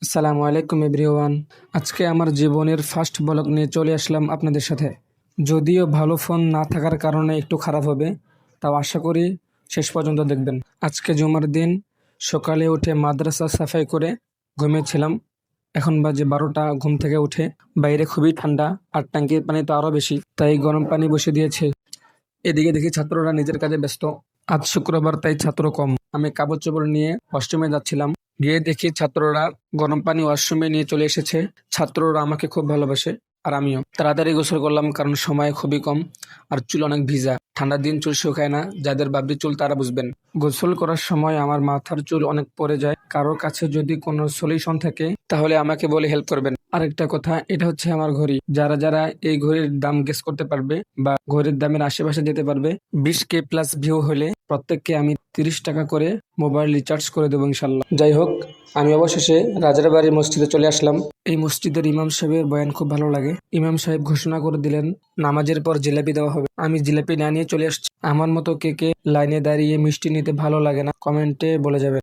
আসসালামু আলাইকুম এভরিওয়ান। আজকে আমার জীবনের ফার্স্ট ব্লগ নিয়ে চলে আসলাম আপনাদের সাথে। যদিও ভালো ফোন না থাকার কারণে একটু খারাপ হবে, তাও আশা করি শেষ পর্যন্ত দেখবেন। আজকে জুমার দিন, সকালে উঠে মাদ্রাসা সাফাই করে ঘুমিয়েছিলাম। এখন বাজে 12টা। ঘুম থেকে উঠে বাইরে খুবই ঠান্ডা, আর ট্যাঙ্কির পানি তো আরও বেশি, তাই গরম পানি বসিয়ে দিয়েছে। এদিকে দেখি ছাত্ররা নিজের কাজে ব্যস্ত। আজ শুক্রবার, তাই ছাত্র কম। আমি কাপড় চোপড় নিয়ে ওয়াশরুমে যাচ্ছিলাম, গিয়ে দেখি ছাত্ররা গরম পানি ওয়াশরুমে নিয়ে চলে এসেছে। ছাত্ররা আমাকে খুব ভালোবাসে, আর আমিও। তাড়াতাড়ি গোসল করলাম, কারণ সময় খুবই কম, আর চুল অনেক ভিজা। ঠান্ডার দিন চুল শুকায় না, যাদের বাবরি চুল তারা বুঝবেন। গোসল করার সময় আমার মাথার চুল অনেক পড়ে যায়। কারোর কাছে যদি কোনো সলিউশন থাকে তাহলে আমাকে বলে হেল্প করবেন। আরেকটা কথা, এটা হচ্ছে আমার ঘড়ি। যারা যারা এই ঘড়ির দাম গেস করতে পারবে বা ঘড়ির দামের আশেপাশে যেতে পারবে, 20K প্লাস ভিউ হলে প্রত্যেককে আমি 30 টাকা করে মোবাইল রিচার্জ করে দেবো ইনশাল্লাহ। যাই হোক, আমি অবশেষে রাজারবাড়ির মসজিদে চলে আসলাম। এই মসজিদের ইমাম সাহেবের বয়ান খুব ভালো লাগে। ইমাম সাহেব ঘোষণা করে দিলেন নামাজের পর জিলাপি দেওয়া হবে। আমি জিলাপি না নিয়ে চলে আসছি। আমার মতো কে কে লাইনে দাঁড়িয়ে মিষ্টি নিতে ভালো লাগে না, কমেন্টে বলে যাবে।